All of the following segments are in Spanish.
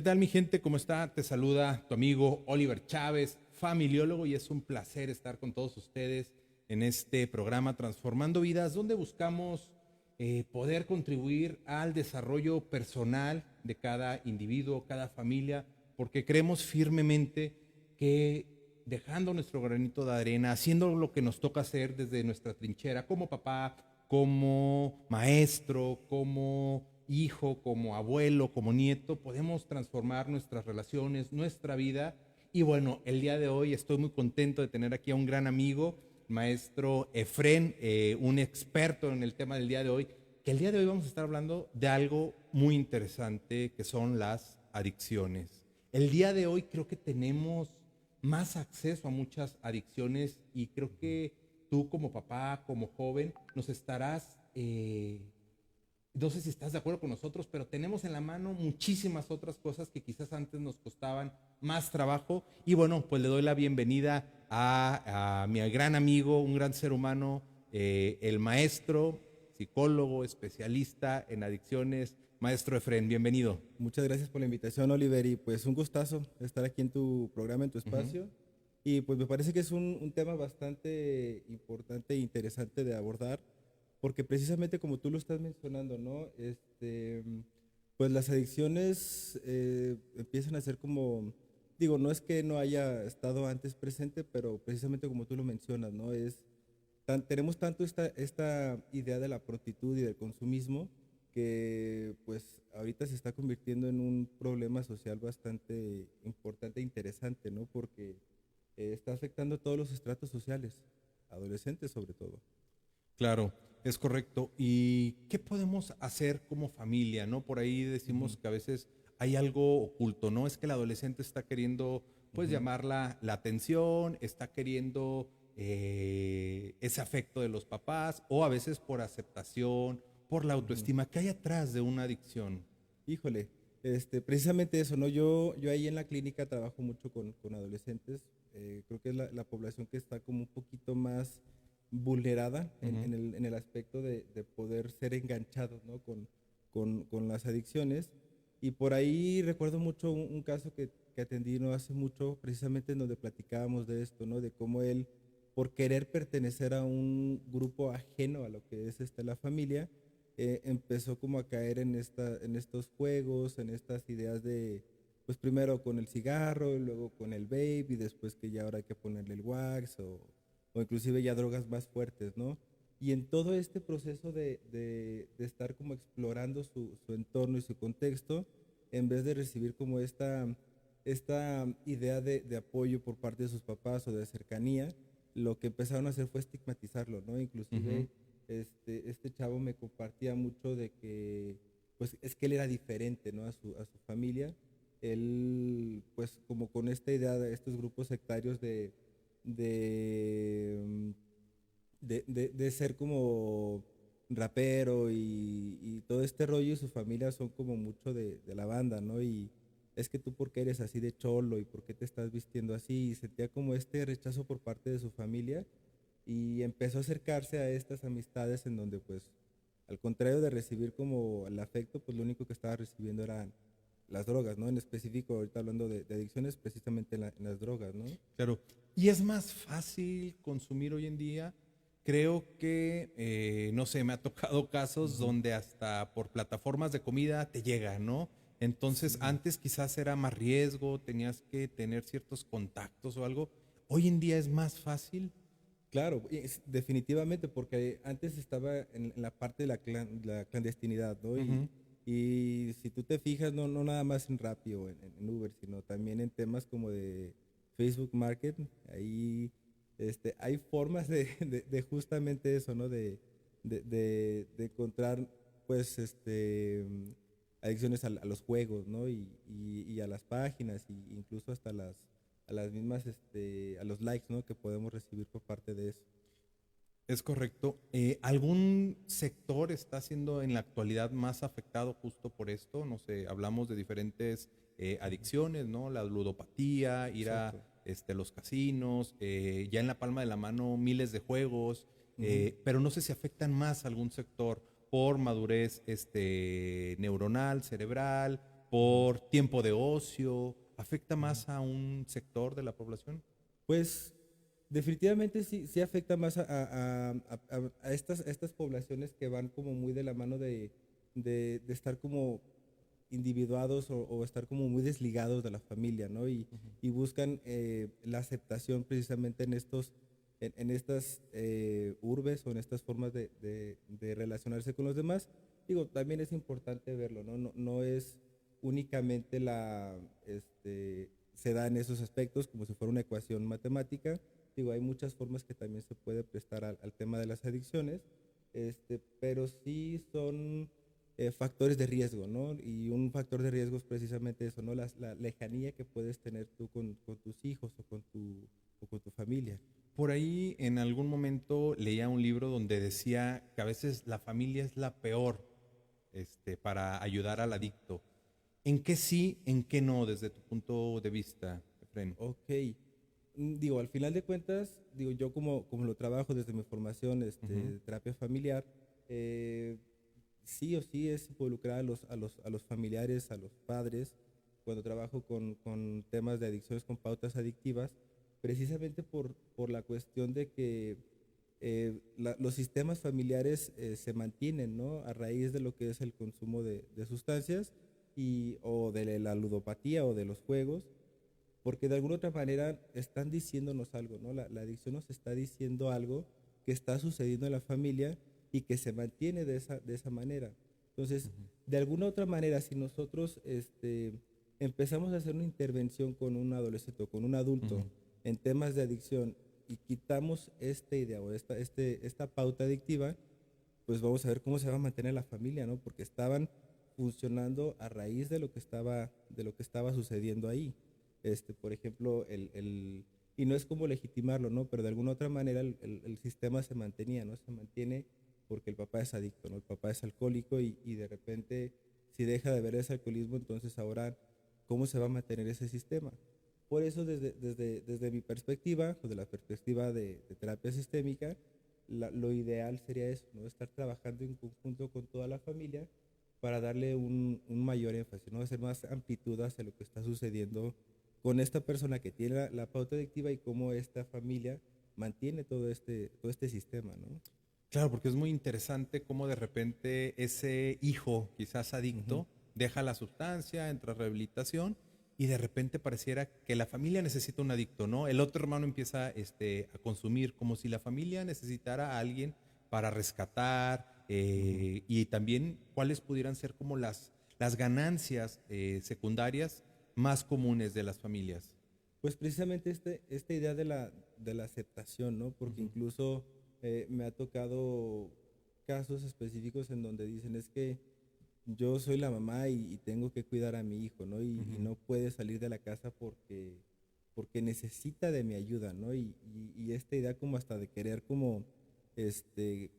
¿Qué tal, mi gente? ¿Cómo está? Te saluda tu amigo Oliver Chávez, familiólogo, y es un placer estar con todos ustedes en este programa Transformando Vidas, donde buscamos poder contribuir al desarrollo personal de cada individuo, cada familia, porque creemos firmemente que dejando nuestro granito de arena, haciendo lo que nos toca hacer desde nuestra trinchera, como papá, como maestro, como hijo, como abuelo, como nieto, podemos transformar nuestras relaciones, nuestra vida. Y bueno, el día de hoy estoy muy contento de tener aquí a un gran amigo, maestro Efrén, un experto en el tema del día de hoy, que el día de hoy vamos a estar hablando de algo muy interesante, que son las adicciones. El día de hoy creo que tenemos más acceso a muchas adicciones y creo que tú como papá, como joven, nos estarás, no sé si estás de acuerdo con nosotros, pero tenemos en la mano muchísimas otras cosas que quizás antes nos costaban más trabajo. Y bueno, pues le doy la bienvenida a mi gran amigo, un gran ser humano, el maestro, psicólogo, especialista en adicciones, maestro Efrén. Bienvenido. Muchas gracias por la invitación, Oliver, y pues un gustazo estar aquí en tu programa, en tu Uh -huh. espacio. Y pues me parece que es un tema bastante importante e interesante de abordar, porque precisamente como tú lo estás mencionando, ¿no? Pues las adicciones empiezan a ser como, digo, no es que no haya estado antes presente, pero precisamente como tú lo mencionas, ¿no? Tenemos tanto esta idea de la prontitud y del consumismo que pues ahorita se está convirtiendo en un problema social bastante importante e interesante, ¿no? Porque está afectando a todos los estratos sociales, adolescentes sobre todo. Claro, es correcto. ¿Y qué podemos hacer como familia, no? Por ahí decimos Ujú, que a veces hay algo oculto, ¿no? Es que el adolescente está queriendo, pues, ujú, llamar la atención, está queriendo ese afecto de los papás, o a veces por aceptación, por la ujú. autoestima. ¿Qué hay atrás de una adicción? Híjole, precisamente eso, ¿no? Yo ahí en la clínica trabajo mucho con adolescentes. Creo que es la población que está como un poquito más vulnerada Ujú. en el aspecto de poder ser enganchados, ¿no? Con las adicciones. Y por ahí recuerdo mucho un caso que atendí no hace mucho, precisamente en donde platicábamos de esto, ¿no? De cómo él, por querer pertenecer a un grupo ajeno a lo que es la familia, empezó como a caer en estos juegos, en estas ideas de, pues primero con el cigarro, y luego con el vape, y después que ya ahora hay que ponerle el wax, o inclusive ya drogas más fuertes, ¿no? Y en todo este proceso de estar como explorando su entorno y su contexto, en vez de recibir como esta idea de apoyo por parte de sus papás o de cercanía, lo que empezaron a hacer fue estigmatizarlo, ¿no? Ujú. Inclusive este chavo me compartía mucho de que, pues es que él era diferente, ¿no? A su familia. Él, pues como con esta idea de estos grupos sectarios de, mm, de ser como rapero y todo este rollo, y su familia son como mucho de la banda, ¿no? Y es que tú por qué eres así de cholo y por qué te estás vistiendo así, y sentía como este rechazo por parte de su familia, y empezó a acercarse a estas amistades en donde pues al contrario de recibir como el afecto, pues lo único que estaba recibiendo eran las drogas, ¿no? En específico, ahorita hablando de adicciones, precisamente en las drogas, ¿no? Claro. Y es más fácil consumir hoy en día. Creo que, no sé, me ha tocado casos Ujú. donde hasta por plataformas de comida te llega, ¿no? Entonces, Sí. antes quizás era más riesgo, tenías que tener ciertos contactos o algo. Hoy en día es más fácil. Claro, definitivamente, porque antes estaba en la parte de la clandestinidad, ¿no? Ujú. Y si tú te fijas, no nada más en Rappi o en Uber, sino también en temas como de Facebook Market, ahí hay formas de justamente eso, ¿no? De encontrar, pues, adicciones a los juegos, ¿no? Y a las páginas, y incluso hasta a las mismas, a los likes, ¿no? Que podemos recibir por parte de eso. Es correcto. ¿Algún sector está siendo en la actualidad más afectado justo por esto? No sé, hablamos de diferentes Ujú. adicciones, ¿no? La ludopatía, ir a Exacto. los casinos, ya en la palma de la mano miles de juegos, Ujú. pero no sé si afectan más a algún sector por madurez neuronal, cerebral. por tiempo de ocio? ¿Afecta más a un sector de la población? Pues definitivamente sí, sí afecta más a estas poblaciones que van como muy de la mano de estar como individuados o estar como muy desligados de la familia, ¿no? Y buscan la aceptación precisamente en estas urbes o en estas formas de relacionarse con los demás. Digo, también es importante verlo, ¿no? No es únicamente se da en esos aspectos como si fuera una ecuación matemática. Digo, hay muchas formas que también se puede prestar al tema de las adicciones, pero sí son factores de riesgo, ¿no? Y un factor de riesgo es precisamente eso, ¿no? La lejanía que puedes tener tú con tus hijos o con tu familia. Por ahí en algún momento leía un libro donde decía que a veces la familia es la peor para ayudar al adicto. ¿En qué sí, en qué no, desde tu punto de vista, Efren? Ok. Digo, al final de cuentas, digo, yo como lo trabajo desde mi formación Ujú, de terapia familiar, eh, sí o sí es involucrar a los familiares, a los padres, cuando trabajo con temas de adicciones, con pautas adictivas, precisamente por la cuestión de que los sistemas familiares se mantienen, ¿no? A raíz de lo que es el consumo de sustancias o de la ludopatía o de los juegos, porque de alguna otra manera están diciéndonos algo, ¿no? La adicción nos está diciendo algo que está sucediendo en la familia y que se mantiene de esa manera. Entonces, ujú, de alguna otra manera, si nosotros empezamos a hacer una intervención con un adolescente o con un adulto ujú. en temas de adicción y quitamos esta idea o esta pauta adictiva, pues vamos a ver cómo se va a mantener la familia, ¿no? Porque estaban funcionando a raíz de lo que estaba sucediendo ahí. Por ejemplo, y no es como legitimarlo, ¿no? Pero de alguna otra manera el sistema se mantenía, ¿no? Se mantiene porque el papá es adicto, ¿no? El papá es alcohólico y de repente, si deja de ver ese alcoholismo, entonces ahora, ¿cómo se va a mantener ese sistema? Por eso, desde mi perspectiva, o de la perspectiva de terapia sistémica, lo ideal sería eso, ¿no? Estar trabajando en conjunto con toda la familia para darle un mayor énfasis, ¿no? Hacer más amplitud hacia lo que está sucediendo con esta persona que tiene la pauta adictiva y cómo esta familia mantiene todo este sistema, ¿no? Claro, porque es muy interesante cómo de repente ese hijo, quizás Ujú. adicto, deja la sustancia, entra a rehabilitación y de repente pareciera que la familia necesita un adicto, ¿no? El otro hermano empieza a consumir como si la familia necesitara a alguien para rescatar Ujú. y también cuáles pudieran ser como las ganancias secundarias más comunes de las familias. Pues precisamente esta idea de la aceptación, ¿no? Porque Ujú, incluso me ha tocado casos específicos en donde dicen es que yo soy la mamá y tengo que cuidar a mi hijo, ¿no? Y ujú, no puede salir de la casa porque necesita de mi ayuda, ¿no? Y esta idea como hasta de querer como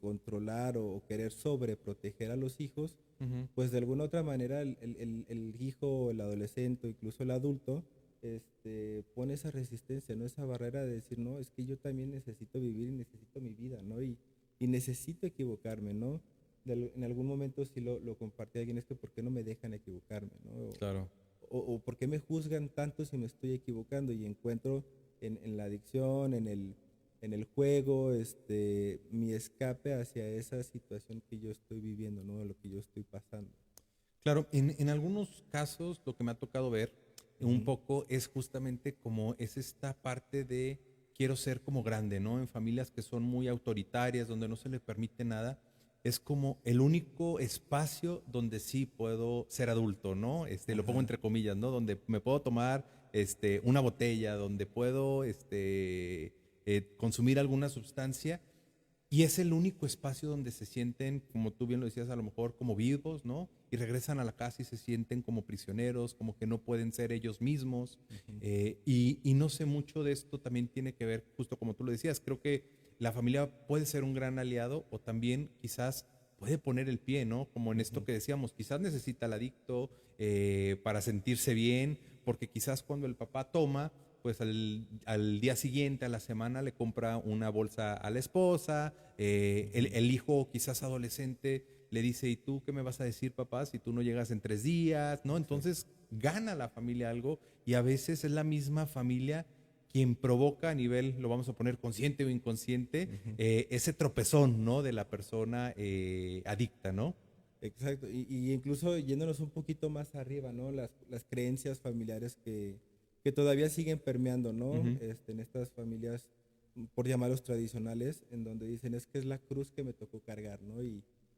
controlar o querer sobreproteger a los hijos, ujú. pues de alguna otra manera el hijo, el adolescente o incluso el adulto, pone esa resistencia, ¿no? Esa barrera de decir, no, es que yo también necesito vivir y necesito mi vida, ¿no? Y necesito equivocarme, ¿no? En algún momento sí lo compartí a alguien, es que ¿por qué no me dejan equivocarme, ¿no? Claro. O ¿por qué me juzgan tanto si me estoy equivocando? Y encuentro en la adicción, en el juego, mi escape hacia esa situación que yo estoy viviendo, ¿no? Lo que yo estoy pasando. Claro, en algunos casos lo que me ha tocado ver un Ujú. poco es justamente como es esta parte de quiero ser como grande, ¿no? En familias que son muy autoritarias, donde no se le permite nada, es como el único espacio donde sí puedo ser adulto, ¿no? Lo pongo Ajá. entre comillas, ¿no? Donde me puedo tomar una botella, donde puedo consumir alguna sustancia y es el único espacio donde se sienten, como tú bien lo decías, a lo mejor como vivos, ¿no? Y regresan a la casa y se sienten como prisioneros, como que no pueden ser ellos mismos. Ujú. Y no sé mucho de esto, también tiene que ver, justo como tú lo decías, creo que la familia puede ser un gran aliado o también quizás puede poner el pie, ¿no? Como en esto Ujú. que decíamos, quizás necesita al adicto para sentirse bien, porque quizás cuando el papá toma, pues al día siguiente, a la semana, le compra una bolsa a la esposa, Ujú. el hijo quizás adolescente le dice, ¿y tú qué me vas a decir, papá, si tú no llegas en 3 días? ¿No? Entonces gana la familia algo y a veces es la misma familia quien provoca a nivel, lo vamos a poner consciente o inconsciente, Ujú. ese tropezón, ¿no? De la persona adicta, ¿no? Exacto, y incluso yéndonos un poquito más arriba, ¿no? Las creencias familiares que todavía siguen permeando, ¿no? Ujú. En estas familias, por llamarlos tradicionales, en donde dicen es que es la cruz que me tocó cargar, ¿no?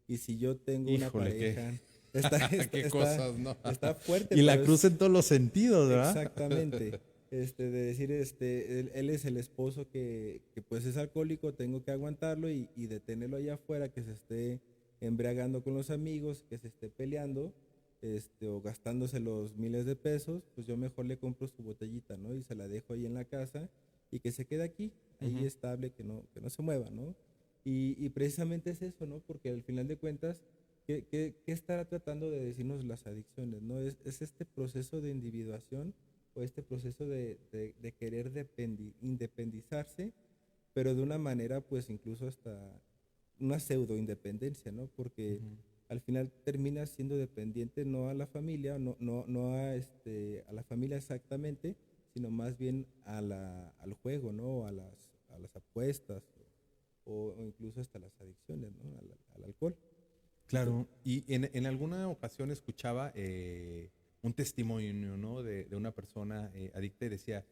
Y si yo tengo una Híjole, pareja, está, está, qué está, cosas, ¿no? está fuerte, Y la pero cruz es en todos los sentidos, ¿verdad? exactamente, de decir, él es el esposo que pues es alcohólico, tengo que aguantarlo y detenerlo allá afuera, que se esté embriagando con los amigos, que se esté peleando, o gastándose los miles de pesos, pues yo mejor le compro su botellita, ¿no? Y se la dejo ahí en la casa y que se quede aquí, ahí Ujú. estable, que no se mueva, ¿no? Y precisamente es eso, ¿no? Porque al final de cuentas, ¿qué estará tratando de decirnos las adicciones, ¿no? Es este proceso de individuación o este proceso de querer independizarse, pero de una manera, pues incluso hasta una pseudo independencia, ¿no? Porque Ujú. al final termina siendo dependiente no a la familia, no a la familia exactamente, sino más bien al juego, ¿no? A las apuestas o incluso hasta las adicciones, ¿no? Al alcohol. Entonces, Claro, y en alguna ocasión escuchaba un testimonio, ¿no? De una persona adicta y decía,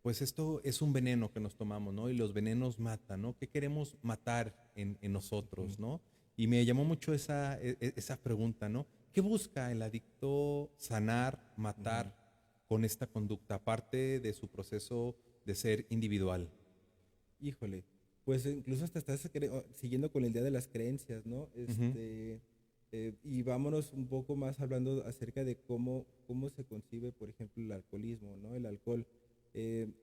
pues esto es un veneno que nos tomamos, ¿no? Y los venenos matan, ¿no? ¿Qué queremos matar en ujú, nosotros, ¿no? Y me llamó mucho esa pregunta, ¿no? ¿Qué busca el adicto sanar, ujú. matar con esta conducta, aparte de su proceso de ser individual? Híjole, pues incluso hasta estás siguiendo con el día de las creencias, ¿no? Ujú, Y vámonos un poco más hablando acerca de cómo se concibe, por ejemplo, el alcoholismo, ¿no? El alcohol,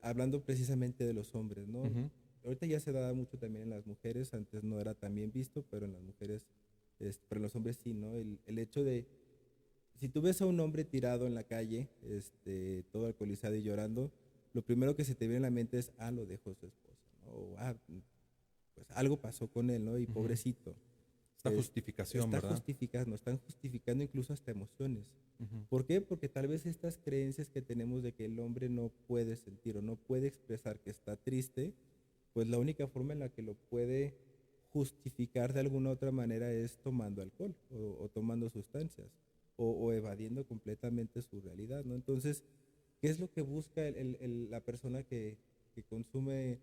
hablando precisamente de los hombres, ¿no? ujú, Ahorita ya se da mucho también en las mujeres, antes no era tan bien visto, pero en las mujeres, pero en los hombres sí, ¿no? El hecho de, si tú ves a un hombre tirado en la calle, todo alcoholizado y llorando, lo primero que se te viene a la mente es, lo dejó su esposa, ¿no? O, pues algo pasó con él, ¿no? Y ujú. pobrecito. Esta justificación, ¿verdad? Están justificando incluso hasta emociones. Ujú. ¿Por qué? Porque tal vez estas creencias que tenemos de que el hombre no puede sentir o no puede expresar que está triste, pues la única forma en la que lo puede justificar de alguna otra manera es tomando alcohol o tomando sustancias o evadiendo completamente su realidad, ¿no? Entonces, ¿qué es lo que busca la persona que consume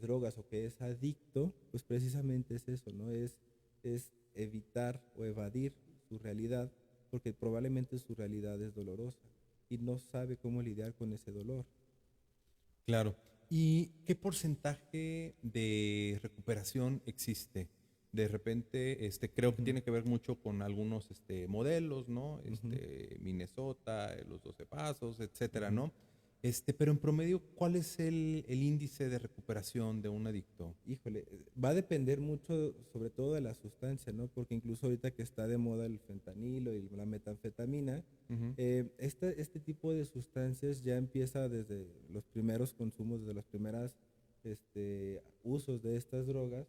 drogas o que es adicto? Pues precisamente es eso, ¿no? Es evitar o evadir su realidad porque probablemente su realidad es dolorosa y no sabe cómo lidiar con ese dolor. Claro. ¿Y qué porcentaje de recuperación existe? De repente, creo que Ujú, tiene que ver mucho con algunos modelos, ¿no? ujú, Minnesota, los 12 pasos, etcétera, ujú. ¿no? Pero en promedio, ¿cuál es el índice de recuperación de un adicto? Híjole, va a depender mucho sobre todo de la sustancia, ¿no? Porque incluso ahorita que está de moda el fentanilo y la metanfetamina, Ujú, este tipo de sustancias ya empieza desde los primeros consumos, desde los primeros usos de estas drogas,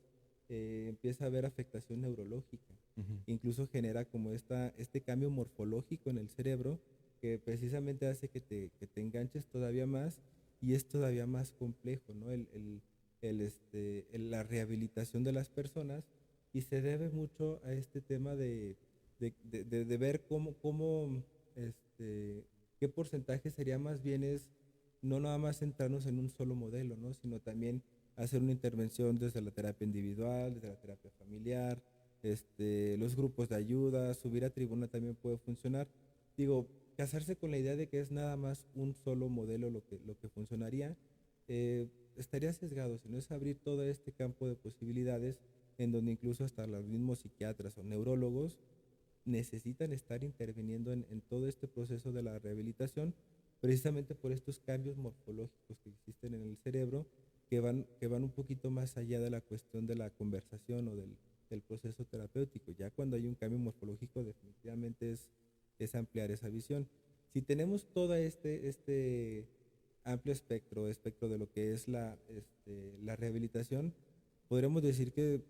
empieza a haber afectación neurológica. ujú. Incluso genera como este cambio morfológico en el cerebro que precisamente hace que te enganches todavía más y es todavía más complejo, ¿no? La rehabilitación de las personas y se debe mucho a este tema de ver este, qué porcentaje sería más bien es no nada más centrarnos en un solo modelo, ¿no? Sino también hacer una intervención desde la terapia individual, desde la terapia familiar, los grupos de ayuda, subir a tribuna también puede funcionar. Digo, casarse con la idea de que es nada más un solo modelo lo que funcionaría, estaría sesgado, sino es abrir todo este campo de posibilidades en donde incluso hasta los mismos psiquiatras o neurólogos necesitan estar interviniendo en todo este proceso de la rehabilitación, precisamente por estos cambios morfológicos que existen en el cerebro, que van un poquito más allá de la cuestión de la conversación o del proceso terapéutico. Ya cuando hay un cambio morfológico, definitivamente es ampliar esa visión. Si tenemos todo este amplio espectro de lo que es la rehabilitación, podríamos decir que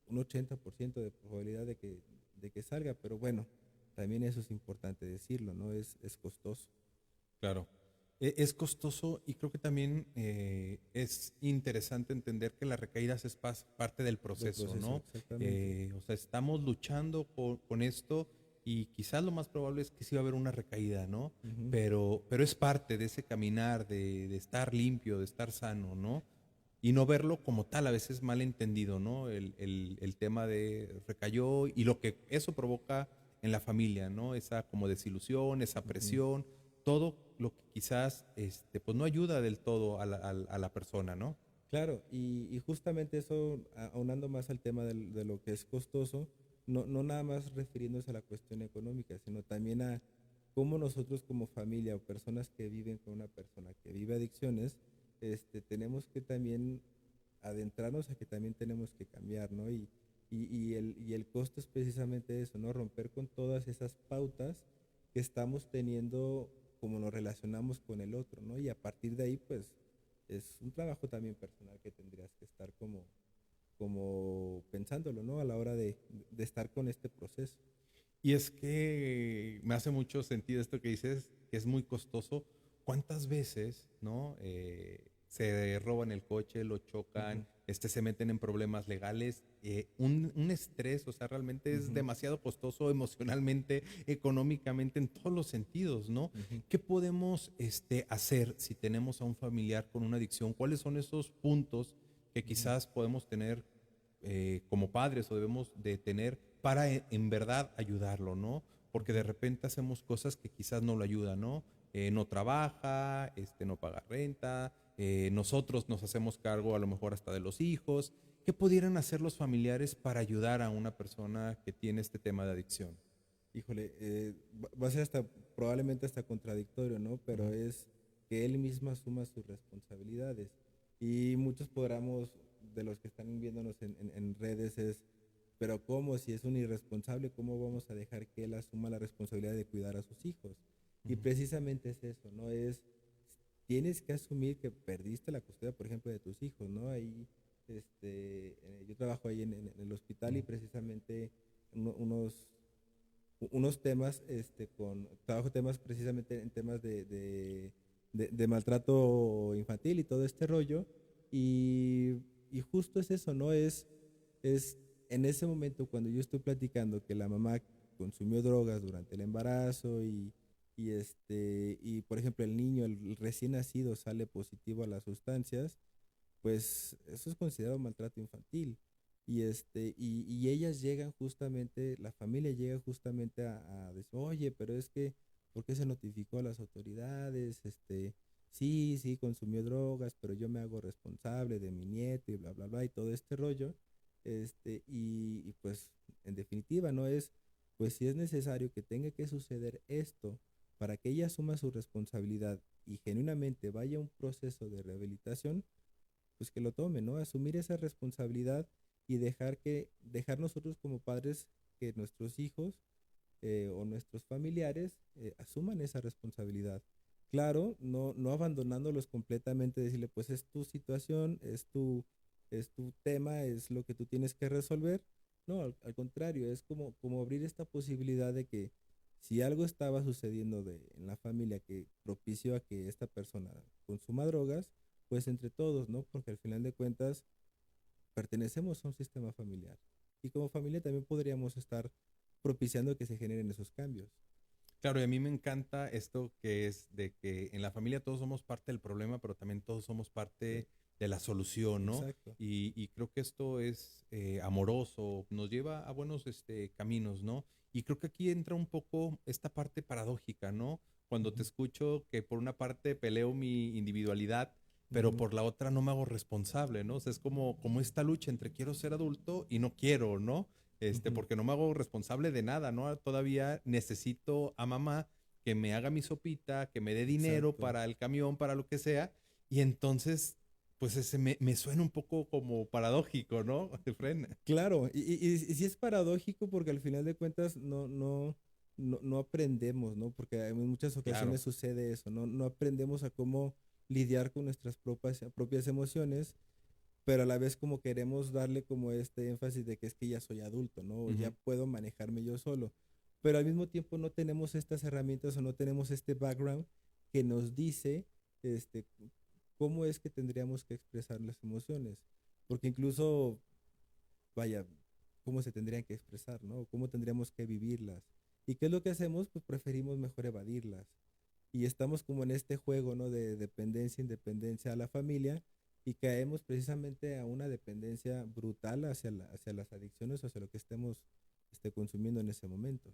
un 80% de probabilidad de que de que salga, pero bueno, también eso es importante decirlo, ¿no? Es costoso. Claro. Es costoso y creo que también es interesante entender que las recaídas es parte del Del proceso, proceso, ¿no? exactamente. O sea, estamos luchando con esto y quizás lo más probable es que sí va a haber una recaída, ¿no? Ujú. Pero es parte de ese caminar, de estar limpio, de estar sano, ¿no? Y no verlo como tal, a veces mal entendido, ¿no? El tema de recayó y lo que eso provoca en la familia, ¿no? Esa como desilusión, esa Ujú. presión, todo lo que quizás pues no ayuda del todo a la persona, ¿no? Claro, y justamente eso, aunando más al tema de lo que es costoso, no nada más refiriéndose a la cuestión económica, sino también a cómo nosotros como familia o personas que viven con una persona que vive adicciones, tenemos que también adentrarnos a que también tenemos que cambiar, ¿no? Y el costo es precisamente eso, ¿no? Romper con todas esas pautas que estamos teniendo como nos relacionamos con el otro, ¿no? Y a partir de ahí, pues, es un trabajo también personal que tendrías que estar como pensándolo, ¿no? A la hora de estar con este proceso. Y es que me hace mucho sentido esto que dices, que es muy costoso. ¿Cuántas veces, no? Se roban el coche, lo chocan, Ujú, se meten en problemas legales, un estrés, o sea, realmente es ujú, demasiado costoso emocionalmente, económicamente, en todos los sentidos, ¿no? ujú, ¿Qué podemos hacer si tenemos a un familiar con una adicción? ¿Cuáles son esos puntos que ujú. quizás podemos tener como padres o debemos de tener para en verdad ayudarlo, ¿no? Porque de Ujú. repente hacemos cosas que quizás no lo ayudan, ¿no? No trabaja, no paga renta, nosotros nos hacemos cargo a lo mejor hasta de los hijos. ¿Qué pudieran hacer los familiares para ayudar a una persona que tiene este tema de adicción? Híjole, va a ser hasta probablemente hasta contradictorio, ¿no? Pero Ujú. es que él mismo asuma sus responsabilidades. Y muchos podamos, de los que están viéndonos en redes, pero ¿cómo? Si es un irresponsable, ¿cómo vamos a dejar que él asuma la responsabilidad de cuidar a sus hijos? Y Ujú. precisamente es eso, ¿no? Tienes que asumir que perdiste la custodia, por ejemplo, de tus hijos, ¿no? Ahí, yo trabajo ahí en el hospital y Ujú. precisamente unos temas, trabajo temas precisamente en temas de maltrato infantil y todo este rollo, y, y justo es eso, ¿no? Es en ese momento cuando yo estoy platicando que la mamá consumió drogas durante el embarazo y por ejemplo el niño, el recién nacido sale positivo a las sustancias, pues eso es considerado maltrato infantil. Y ellas llegan justamente, la familia llega justamente a decir, oye, pero es que, ¿por qué se notificó a las autoridades? Sí, sí, consumió drogas, pero yo me hago responsable de mi nieto y bla, bla, bla, y todo este rollo. Y pues, en definitiva, no es, pues si es necesario que tenga que suceder esto para que ella asuma su responsabilidad y genuinamente vaya a un proceso de rehabilitación, pues que lo tome, ¿no? Asumir esa responsabilidad y dejar nosotros como padres que nuestros hijos o nuestros familiares asuman esa responsabilidad. Claro, no abandonándolos completamente, decirle, pues es tu situación, es tu tema, es lo que tú tienes que resolver. No, al contrario, es como abrir esta posibilidad de que si algo estaba sucediendo en la familia que propició a que esta persona consuma drogas, pues entre todos, ¿no? Porque al final de cuentas pertenecemos a un sistema familiar. Y como familia también podríamos estar propiciando que se generen esos cambios. Claro, y a mí me encanta esto que es de que en la familia todos somos parte del problema, pero también todos somos Sí, parte de la solución, ¿no? exacto. Y creo que esto es amoroso, nos lleva a buenos caminos, ¿no? Y creo que aquí entra un poco esta parte paradójica, ¿no? Cuando te Ujú, escucho que por una parte peleo mi individualidad, pero ujú, por la otra no me hago responsable, ¿no? O sea, es como esta lucha entre quiero ser adulto y no quiero, ¿no? ujú. Porque no me hago responsable de nada, ¿no? Todavía necesito a mamá que me haga mi sopita, que me dé dinero Exacto. para el camión, para lo que sea, y entonces, pues me suena un poco como paradójico, ¿no, Efren? Claro, y sí es paradójico porque al final de cuentas no aprendemos, ¿no? Porque en muchas Claro. ocasiones sucede eso, no aprendemos a cómo lidiar con nuestras propias emociones. pero a la vez como queremos darle como este énfasis de que es que ya soy adulto, ¿no? O ya Ujú. puedo manejarme yo solo. Pero al mismo tiempo no tenemos estas herramientas o no tenemos este background que nos dice este, cómo es que tendríamos que expresar las emociones. Porque incluso, vaya, cómo se tendrían que expresar, ¿no? Cómo tendríamos que vivirlas. ¿Y qué es lo que hacemos? Pues preferimos mejor evadirlas. Y estamos como en este juego, ¿no? De dependencia, independencia a la familia y caemos precisamente a una dependencia brutal hacia las adicciones o hacia lo que estemos consumiendo en ese momento.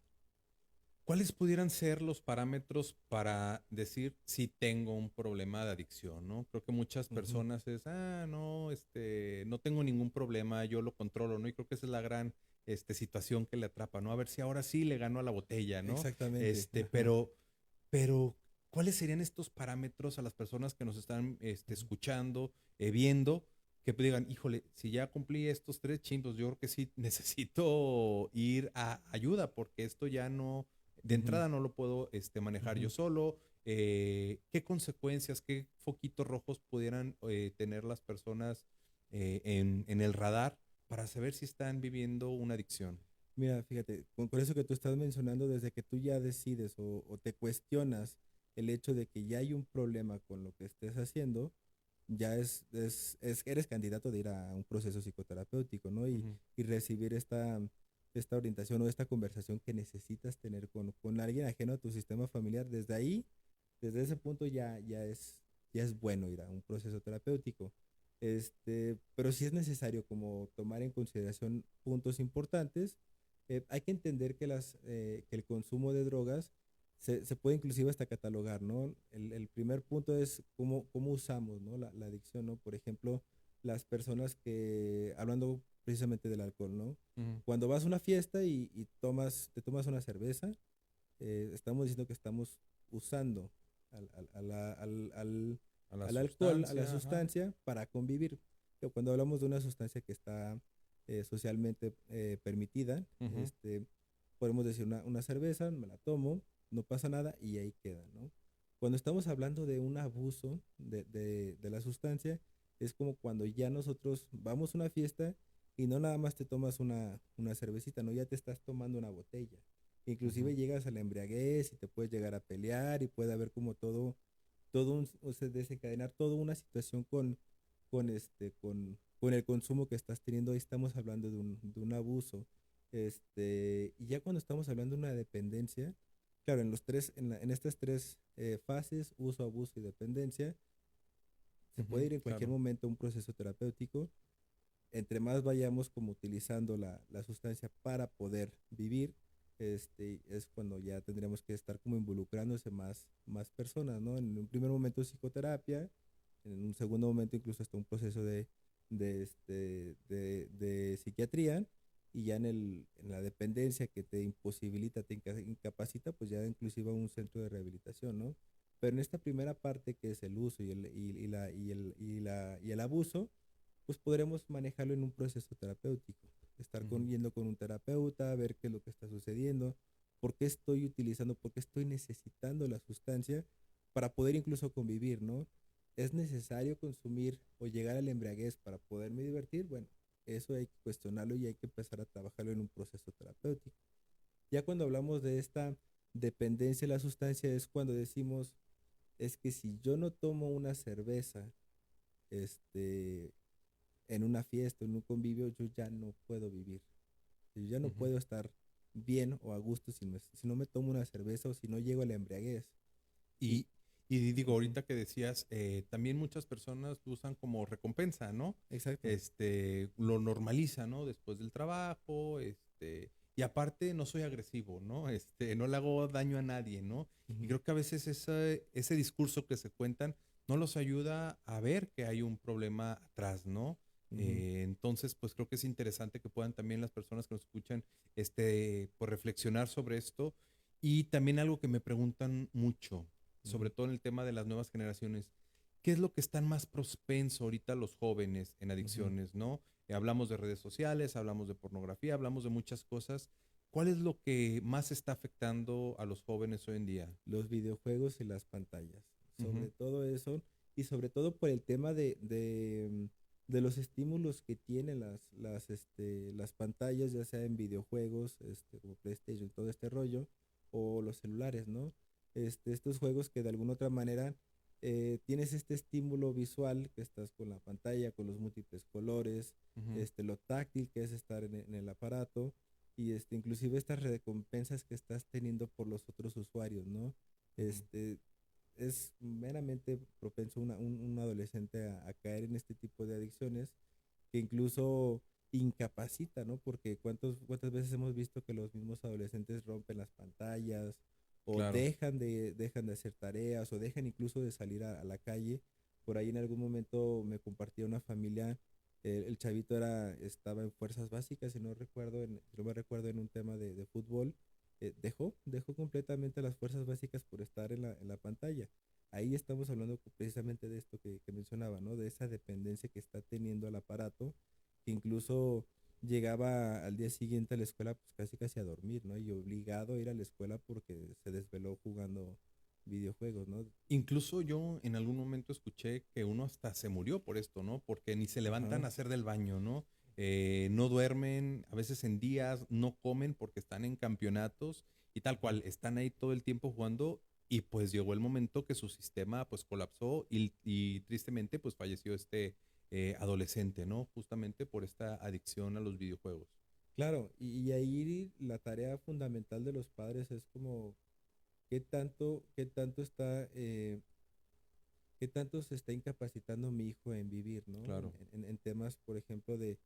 ¿Cuáles pudieran ser los parámetros para decir si tengo un problema de adicción, ¿no? Creo que muchas Ujú. personas es, no, no tengo ningún problema, yo lo controlo, ¿no? Y creo que esa es la gran, situación que le atrapa, ¿no? A ver si ahora sí le gano a la botella, ¿no? Exactamente. Este, Ajá. pero, pero, ¿cuáles serían estos parámetros a las personas que nos están, Ujú. escuchando, viendo, que pues digan, híjole, si ya cumplí estos tres chimpos, yo creo que sí necesito ir a ayuda porque esto ya no de Ujú. entrada no lo puedo manejar yo Ujú. solo. ¿Qué consecuencias, qué foquitos rojos pudieran tener las personas en el radar para saber si están viviendo una adicción? Mira, fíjate, con eso que tú estás mencionando, desde que tú ya decides o te cuestionas el hecho de que ya hay un problema con lo que estés haciendo, ya eres candidato de ir a un proceso psicoterapéutico, ¿no? Ujú. Y recibir esta orientación o esta conversación que necesitas tener con alguien ajeno a tu sistema familiar. Desde ahí, desde ese punto ya es bueno ir a un proceso terapéutico. Pero sí es necesario como tomar en consideración puntos importantes. Hay que entender que el consumo de drogas se puede inclusive hasta catalogar, ¿no? El primer punto es cómo usamos, ¿no? La adicción, ¿no? Por ejemplo, las personas hablando precisamente del alcohol, ¿no? Ujú. Cuando vas a una fiesta y te tomas una cerveza, estamos diciendo que estamos usando al, al, a la- al- al- A la al alcohol, a la sustancia, ajá. sustancia, para convivir. Pero cuando hablamos de una sustancia que está socialmente permitida, Ujú. podemos decir una cerveza, me la tomo, no pasa nada y ahí queda, ¿no? Cuando estamos hablando de un abuso de la sustancia, es como cuando ya nosotros vamos a una fiesta y no nada más te tomas una cervecita, no, ya te estás tomando una botella. Ujú. Inclusive llegas a la embriaguez y te puedes llegar a pelear y puede haber como o sea, desencadenar toda una situación con el consumo que estás teniendo. Ahí estamos hablando de un abuso. Y ya cuando estamos hablando de una dependencia, claro, en estas tres fases, uso, abuso y dependencia, se puede Ujú. ir en cualquier Claro. momento a un proceso terapéutico. Entre más vayamos como utilizando la sustancia para poder vivir, es cuando ya tendríamos que estar como involucrándose más personas, ¿no? En un primer momento psicoterapia, en un segundo momento incluso hasta un proceso de psiquiatría, y ya en la dependencia que te imposibilita, incapacita, pues ya inclusive a un centro de rehabilitación, ¿no? Pero en esta primera parte que es el uso y el abuso, pues podremos manejarlo en un proceso terapéutico. Ujú. Yendo con un terapeuta, ver qué es lo que está sucediendo, por qué estoy utilizando, por qué estoy necesitando la sustancia para poder incluso convivir, ¿no? ¿Es necesario consumir o llegar a la embriaguez para poderme divertir? Bueno, eso hay que cuestionarlo y hay que empezar a trabajarlo en un proceso terapéutico. Ya cuando hablamos de esta dependencia de la sustancia es cuando decimos, es que si yo no tomo una cerveza, este, en una fiesta, en un convivio, yo ya no puedo vivir. Yo ya no Ujú. puedo estar bien o a gusto si no me tomo una cerveza o si no llego a la embriaguez. Y, Y, y digo, ujú, ahorita que decías, también muchas personas lo usan como recompensa, ¿no? exacto. Lo normaliza, ¿no? Después del trabajo, y aparte no soy agresivo, ¿no? No le hago daño a nadie, ¿no? Y Ujú. creo que a veces ese discurso que se cuentan no los ayuda a ver que hay un problema atrás, ¿no? Ujú. Entonces, pues creo que es interesante que puedan también las personas que nos escuchan, pues reflexionar sobre esto. Y también algo que me preguntan mucho, sobre Ujú. todo en el tema de las nuevas generaciones, ¿qué es lo que están más propenso ahorita los jóvenes en Ujú. adicciones, ¿no? Hablamos de redes sociales, hablamos de pornografía, hablamos de muchas cosas. ¿Cuál es lo que más está afectando a los jóvenes hoy en día? Los videojuegos y las pantallas. Ujú. Sobre todo eso, y sobre todo por el tema de los estímulos que tienen las pantallas, ya sea en videojuegos, como PlayStation, todo este rollo, o los celulares, ¿no? Estos juegos que de alguna otra manera tienes este estímulo visual, que estás con la pantalla, con los múltiples colores, Ujú. lo táctil que es estar en el aparato, y inclusive estas recompensas que estás teniendo por los otros usuarios, ¿no? Ujú. Este, es meramente propenso un adolescente a caer en este tipo de adicciones que incluso incapacita, ¿no? Porque cuántas veces hemos visto que los mismos adolescentes rompen las pantallas o Claro. dejan de hacer tareas o dejan incluso de salir a la calle. Por ahí en algún momento me compartía una familia, el chavito estaba en fuerzas básicas, si no me recuerdo en un tema de fútbol, dejó completamente las fuerzas básicas por estar en la pantalla. Ahí estamos hablando precisamente de esto que mencionaba, ¿no? De esa dependencia que está teniendo al aparato, que incluso llegaba al día siguiente a la escuela pues casi a dormir, ¿no? Y obligado a ir a la escuela porque se desveló jugando videojuegos, ¿no? Incluso yo en algún momento escuché que uno hasta se murió por esto, ¿no? Porque ni se levantan Ajá, a hacer del baño, ¿no? No duermen, a veces en días, no comen porque están en campeonatos y tal ujú. cual, están ahí todo el tiempo jugando y pues llegó el momento que su sistema pues colapsó y tristemente pues falleció este adolescente, ¿no? Justamente por esta adicción a los videojuegos. Claro, y ahí la tarea fundamental de los padres es como qué tanto se está incapacitando mi hijo en vivir, ¿no? Claro. En temas, por ejemplo, de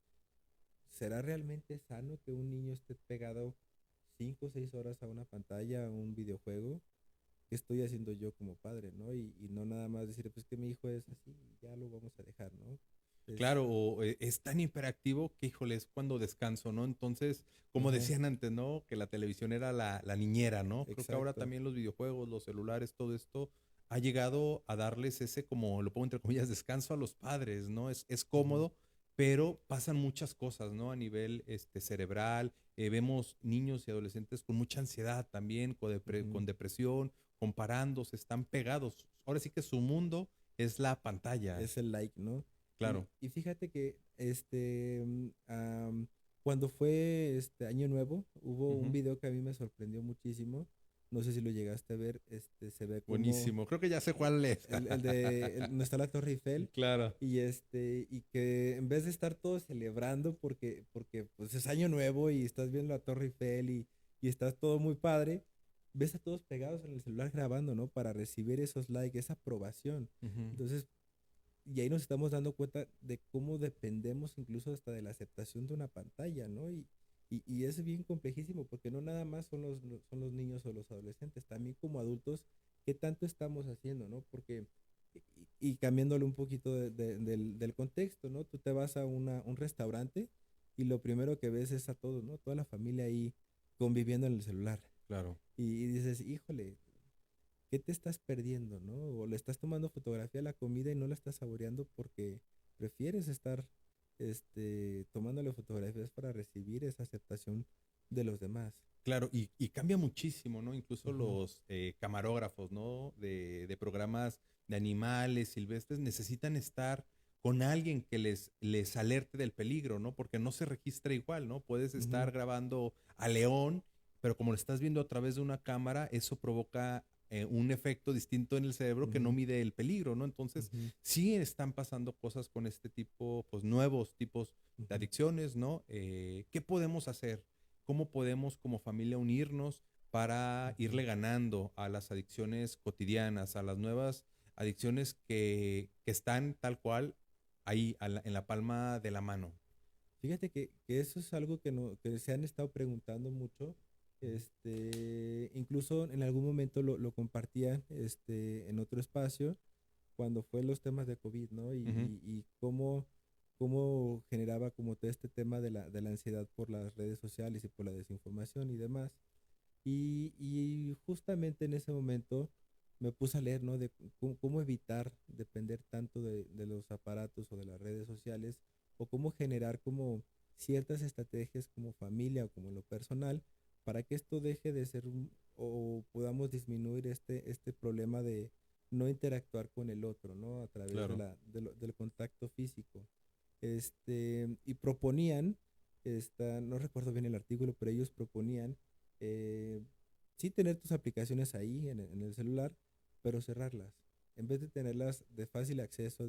¿será realmente sano que un niño esté pegado 5 o 6 horas a una pantalla, a un videojuego? ¿Qué estoy haciendo yo como padre, no? Y no nada más decir, pues que mi hijo es así, ya lo vamos a dejar, ¿no? Es, Claro, o, es tan hiperactivo que, híjole, es cuando descanso, ¿no? Entonces, como ajá, decían antes, ¿no? Que la televisión era la niñera, ¿no? Creo que ahora exacto. también los videojuegos, los celulares, todo esto ha llegado a darles ese, como lo pongo entre comillas, descanso a los padres, ¿no? Es Ujú, cómodo, pero pasan muchas cosas, ¿no? A nivel cerebral. Vemos niños y adolescentes con mucha ansiedad también, ujú. con depresión, comparándose, están pegados. Ahora sí que su mundo es la pantalla, Es el like, ¿no? claro. Y fíjate que cuando fue este Año Nuevo, hubo un Ujú. video que a mí me sorprendió muchísimo. No sé si lo llegaste a ver, se ve como Buenísimo. Creo que ya sé cuál es. donde está la Torre Eiffel, Claro. y que en vez de estar todos celebrando porque pues es Año Nuevo y estás viendo la Torre Eiffel y estás todo muy padre, ves a todos pegados en el celular grabando, ¿no? Para recibir esos likes, esa aprobación. Ujú. Entonces, y ahí nos estamos dando cuenta de cómo dependemos incluso hasta de la aceptación de una pantalla, ¿no? Y es bien complejísimo porque no nada más son los niños o los adolescentes, también como adultos, ¿qué tanto estamos haciendo, ¿no? Porque, y cambiándole un poquito del contexto, ¿no? Tú te vas a un restaurante y lo primero que ves es a todos, ¿no? Toda la familia ahí conviviendo en el celular. Claro. Y dices, híjole, ¿qué te estás perdiendo, no? O le estás tomando fotografía a la comida y no la estás saboreando porque prefieres estar, tomándole fotografías para recibir esa aceptación de los demás. Claro, y cambia muchísimo, ¿no? Incluso Ujú, los camarógrafos, ¿no? De programas de animales silvestres necesitan estar con alguien que les alerte del peligro, ¿no? Porque no se registra igual, ¿no? Puedes ujú, estar grabando a león, pero como lo estás viendo a través de una cámara, eso provoca un efecto distinto en el cerebro que no ujú, mide el peligro, ¿no? Entonces, ujú, sí están pasando cosas con este tipo, pues nuevos tipos de ujú, adicciones, ¿no? ¿Qué podemos hacer? ¿Cómo podemos como familia unirnos para ujú. irle ganando a las adicciones cotidianas, a las nuevas adicciones que están tal cual ahí en la palma de la mano? Fíjate que eso es algo que, no, que se han estado preguntando mucho. Ujú. Incluso en algún momento lo compartían en otro espacio cuando fue los temas de COVID, ¿no? Ujú. Y cómo generaba como todo este tema de la ansiedad por las redes sociales y por la desinformación y demás. Y justamente en ese momento me puse a leer, ¿no? De cómo evitar depender tanto de los aparatos o de las redes sociales, o cómo generar como ciertas estrategias como familia o como en lo personal, para que esto deje de ser o podamos disminuir este problema de no interactuar con el otro, ¿no? A través Claro. del contacto físico. y proponían, no recuerdo bien el artículo, pero ellos proponían, eh, sí tener tus aplicaciones ahí en el celular, pero cerrarlas. En vez de tenerlas de fácil acceso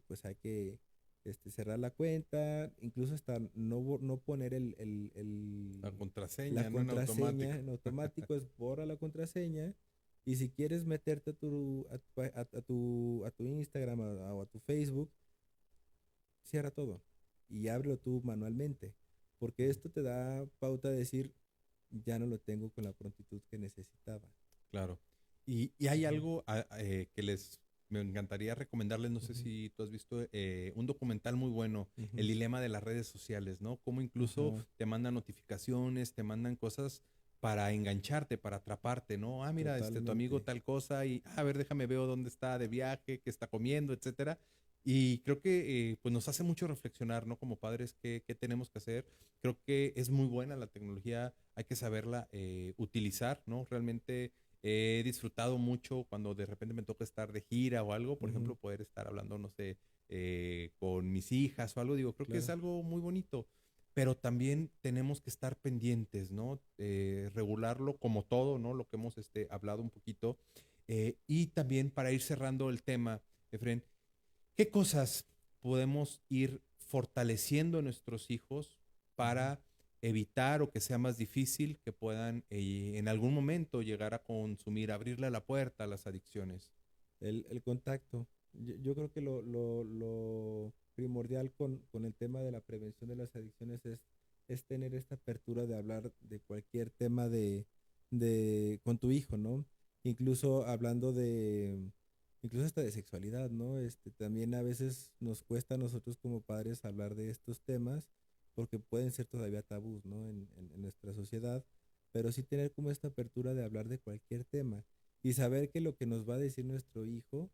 pues hay que cerrar la cuenta, incluso hasta no poner La la contraseña, ¿no? En automático. contraseña en automático, es borra la contraseña. Y si quieres meterte a tu Instagram o a tu Facebook, cierra todo y ábrelo tú manualmente, porque esto te da pauta de decir, ya no lo tengo con la prontitud que necesitaba. Claro. Y hay Ujú, algo que me encantaría recomendarles, no sé ujú, si tú has visto un documental muy bueno, El ujú. dilema de las redes sociales, ¿no? Cómo incluso Ajá, te mandan notificaciones, te mandan cosas para engancharte, para atraparte, ¿no? Ah, mira, tu amigo totalmente. tal cosa y, a ver, déjame veo dónde está de viaje, qué está comiendo, etcétera. Y creo que pues nos hace mucho reflexionar, ¿no? Como padres, qué tenemos que hacer. Creo que es muy buena la tecnología, hay que saberla utilizar, ¿no? Realmente he disfrutado mucho cuando de repente me toca estar de gira o algo, por ejemplo, Ujú, poder estar hablando, no sé, con mis hijas o algo, digo, creo que es claro, algo muy bonito, pero también tenemos que estar pendientes, ¿no? Regularlo como todo, ¿no? Lo que hemos hablado un poquito. Y también para ir cerrando el tema, Efren, ¿qué cosas podemos ir fortaleciendo en nuestros hijos ujú. para evitar o que sea más difícil que puedan en algún momento llegar a consumir, abrirle la puerta a las adicciones? El contacto. Yo creo que lo primordial con el tema de la prevención de las adicciones es tener esta apertura de hablar de cualquier tema con tu hijo, ¿no? Incluso hablando incluso hasta de sexualidad, ¿no? También a veces nos cuesta a nosotros como padres hablar de estos temas porque pueden ser todavía tabús, ¿no? En nuestra sociedad, pero sí tener como esta apertura de hablar de cualquier tema y saber que lo que nos va a decir nuestro hijo,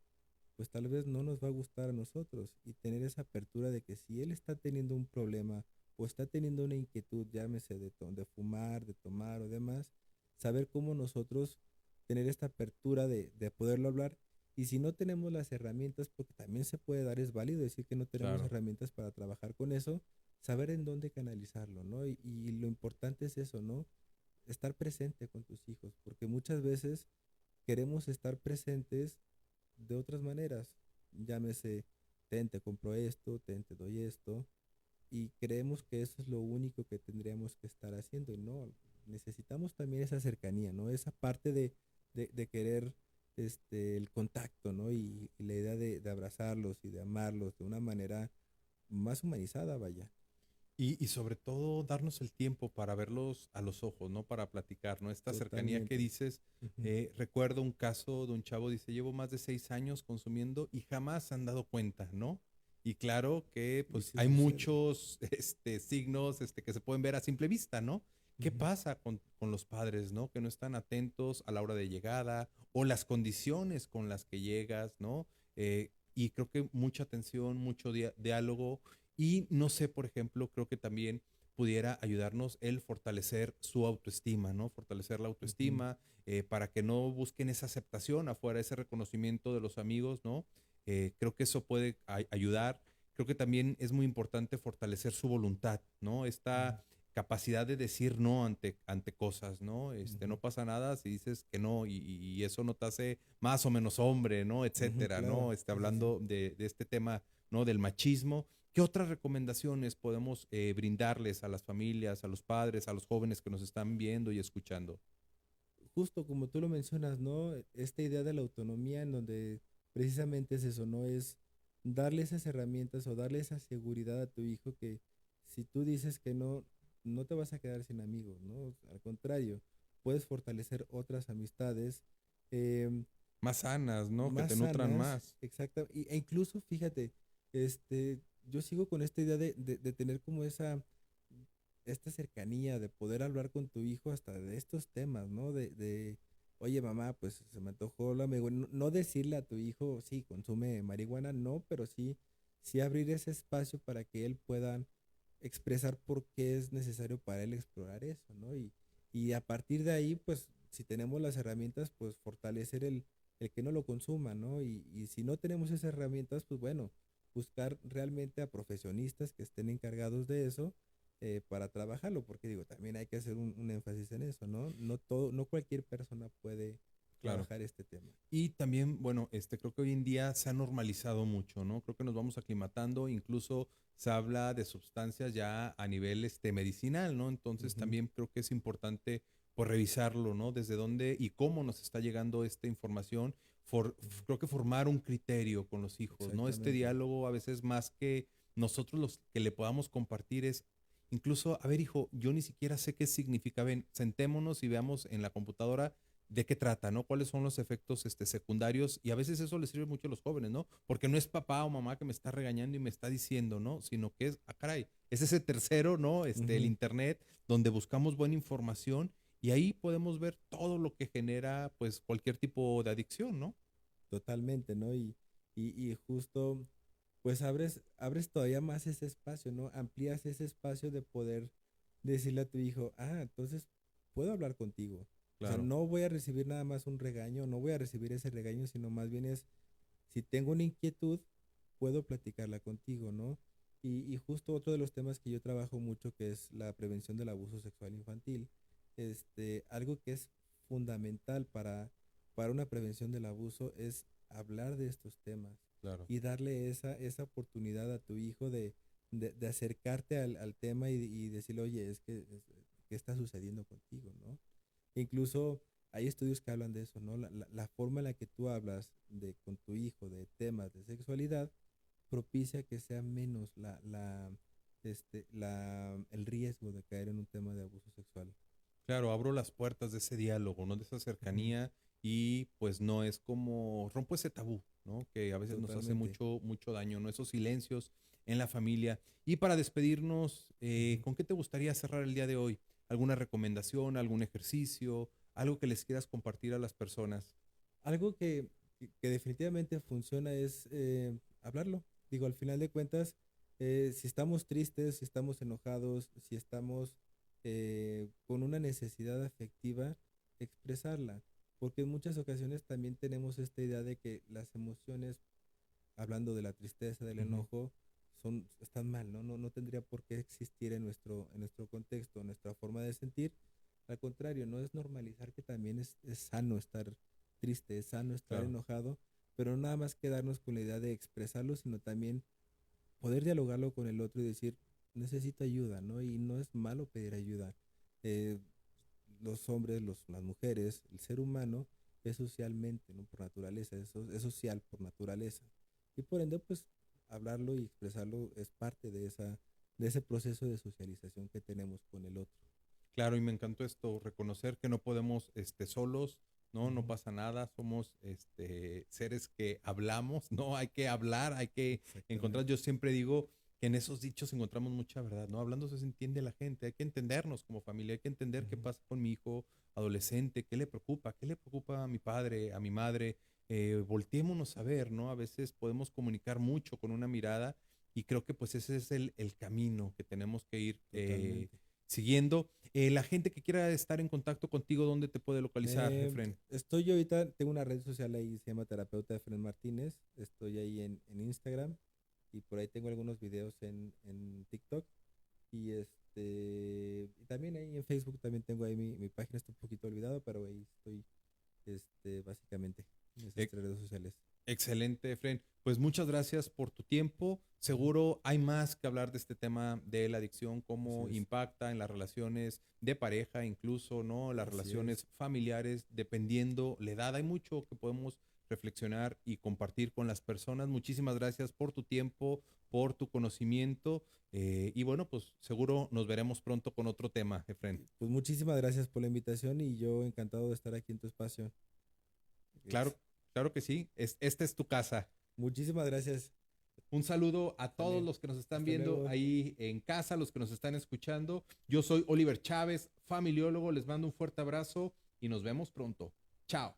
pues tal vez no nos va a gustar a nosotros y tener esa apertura de que si él está teniendo un problema o está teniendo una inquietud, llámese de fumar, de tomar o demás, saber cómo nosotros tener esta apertura de poderlo hablar. Y si no tenemos las herramientas, porque también se puede dar, es válido decir que no tenemos Claro, herramientas para trabajar con eso, saber en dónde canalizarlo, ¿no? Y lo importante es eso, ¿no? Estar presente con tus hijos, porque muchas veces queremos estar presentes de otras maneras. Llámese, te compro esto, te doy esto, y creemos que eso es lo único que tendríamos que estar haciendo. Y no, necesitamos también esa cercanía, ¿no? Esa parte de querer el contacto, ¿no? Y la idea de abrazarlos y de amarlos de una manera más humanizada, vaya. y sobre todo darnos el tiempo para verlos a los ojos, ¿no? Para platicar, ¿no? Esta cercanía que Totalmente. dices, Ujú. recuerdo un caso de un chavo, dice, llevo más de 6 años consumiendo y jamás se han dado cuenta, ¿no? Y claro que Y pues sí hay sucede. muchos signos que se pueden ver a simple vista, ¿no? ¿Qué Ujú. pasa con los padres, ¿no? Que no están atentos a la hora de llegada o las condiciones con las que llegas, ¿no? Y creo que mucha atención, mucho diálogo y no sé, por ejemplo, creo que también pudiera ayudarnos el fortalecer su autoestima, ¿no? Fortalecer la Ujú. autoestima para que no busquen esa aceptación afuera, ese reconocimiento de los amigos, ¿no? Creo que eso puede ayudar. Creo que también es muy importante fortalecer su voluntad, ¿no? Ujú. Esta capacidad de decir no ante cosas, ¿no? Ujú. No pasa nada si dices que no y eso no te hace más o menos hombre, ¿no? Ujú, Etcétera, claro, ¿no? sí, sí, sí. Hablando de este tema, ¿no? Del machismo. ¿Qué otras recomendaciones podemos brindarles a las familias, a los padres, a los jóvenes que nos están viendo y escuchando? Justo como tú lo mencionas, ¿no? Esta idea de la autonomía en donde precisamente es eso, ¿no? Es darle esas herramientas o darle esa seguridad a tu hijo que si tú dices que no, no te vas a quedar sin amigos, ¿no? Al contrario, puedes fortalecer otras amistades em, Más sanas, ¿no? Que más te nutran sanas, más. exacta, e incluso, fíjate, yo sigo con esta idea de tener como esta cercanía, de poder hablar con tu hijo hasta de estos temas, ¿no? Oye, mamá, pues se me antojó la marihuana. No, no decirle a tu hijo, sí, consume marihuana, no, pero sí abrir ese espacio para que él pueda expresar por qué es necesario para él explorar eso, ¿no? Y a partir de ahí, pues, si tenemos las herramientas, pues fortalecer el que no lo consuma, ¿no? Y si no tenemos esas herramientas, pues bueno, buscar realmente a profesionistas que estén encargados de eso para trabajarlo, porque digo, también hay que hacer un énfasis en eso, ¿no? No cualquier persona puede Claro. trabajar este tema. Y también, bueno, creo que hoy en día se ha normalizado mucho, ¿no? Creo que nos vamos aclimatando, incluso se habla de sustancias ya a nivel medicinal, ¿no? Entonces Ujú, también creo que es importante por revisarlo, ¿no? Desde dónde y cómo nos está llegando esta información. ujú, Creo que formar un criterio con los hijos, ¿no? Este exactamente. diálogo a veces más que nosotros los que le podamos compartir es incluso, a ver, hijo, yo ni siquiera sé qué significa. Ven, sentémonos y veamos en la computadora de qué trata, ¿no? ¿Cuáles son los efectos secundarios? Y a veces eso les sirve mucho a los jóvenes, ¿no? Porque no es papá o mamá que me está regañando y me está diciendo, ¿no? Sino que es, ah, caray, es ese tercero, ¿no? El Ujú, internet, donde buscamos buena información y ahí podemos ver todo lo que genera, pues, cualquier tipo de adicción, ¿no? totalmente, ¿no? Y justo, pues abres todavía más ese espacio, ¿no? Amplías ese espacio de poder decirle a tu hijo, ah, entonces puedo hablar contigo. O sea, Claro, no voy a recibir nada más un regaño, no voy a recibir ese regaño, sino más bien es, si tengo una inquietud, puedo platicarla contigo, ¿no? Y justo otro de los temas que yo trabajo mucho, que es la prevención del abuso sexual infantil, algo que es fundamental para una prevención del abuso es hablar de estos temas claro. y darle esa oportunidad a tu hijo de acercarte al tema y decirle, oye, ¿qué está sucediendo contigo, no? Incluso hay estudios que hablan de eso, ¿no? La forma en la que tú hablas con tu hijo de temas de sexualidad propicia que sea menos el riesgo de caer en un tema de abuso sexual. Claro, abro las puertas de ese diálogo, ¿no? De esa Ujú, cercanía y pues no es como, rompo ese tabú, ¿no? Que a veces nos hace totalmente. mucho, mucho daño, ¿no? Esos silencios en la familia. Y para despedirnos, Ujú. ¿con qué te gustaría cerrar el día de hoy? ¿Alguna recomendación, algún ejercicio, algo que les quieras compartir a las personas? Algo que definitivamente funciona es hablarlo. Digo, al final de cuentas, si estamos tristes, si estamos enojados, si estamos con una necesidad afectiva, expresarla. Porque en muchas ocasiones también tenemos esta idea de que las emociones, hablando de la tristeza, del Ujú. enojo, están mal, ¿no? No tendría por qué existir en nuestro contexto, en nuestra forma de sentir. Al contrario, no es normalizar que también es sano estar triste, es sano estar Claro. enojado, pero no nada más quedarnos con la idea de expresarlo, sino también poder dialogarlo con el otro y decir, necesito ayuda, ¿no? Y no es malo pedir ayuda. Eh, los hombres, las mujeres, el ser humano es socialmente, ¿no? Por naturaleza, es social por naturaleza. Y por ende, pues hablarlo y expresarlo es parte de ese proceso de socialización que tenemos con el otro. Claro, y me encantó esto, reconocer que no podemos solos, ¿no? No Ujú, pasa nada, somos seres que hablamos, ¿no? Hay que hablar, hay que encontrar, exactamente. yo siempre digo que en esos dichos encontramos mucha verdad, ¿no? Hablando se entiende la gente, hay que entendernos como familia, hay que entender qué Ujú, pasa con mi hijo adolescente, qué le preocupa a mi padre, a mi madre, volteémonos a ver, ¿no? A veces podemos comunicar mucho con una mirada y creo que pues ese es el camino que tenemos que ir totalmente. siguiendo. La gente que quiera estar en contacto contigo, ¿dónde te puede localizar, Efren? Estoy yo ahorita, tengo una red social ahí, se llama Terapeuta Efren Martínez. Estoy ahí en Instagram y por ahí tengo algunos videos en TikTok. Y también ahí en Facebook también tengo ahí mi página, está un poquito olvidado, pero ahí estoy básicamente en esas E- tres redes sociales. Excelente, Efren. Pues muchas gracias por tu tiempo. Ujú, Seguro hay más que hablar de este tema de la adicción, así cómo es, impacta en las relaciones de pareja, incluso, ¿no? Las así es. relaciones familiares, dependiendo la edad. Hay mucho que podemos reflexionar y compartir con las personas. Muchísimas gracias por tu tiempo, por tu conocimiento. Y bueno, pues seguro nos veremos pronto con otro tema, Efren. Pues muchísimas gracias por la invitación y yo encantado de estar aquí en tu espacio. Claro, claro que sí. Esta es tu casa. Muchísimas gracias. Un saludo a todos Sale. los que nos están Hasta viendo luego. ahí en casa, los que nos están escuchando. Yo soy Oliver Chávez, familiólogo. Les mando un fuerte abrazo y nos vemos pronto. Chao.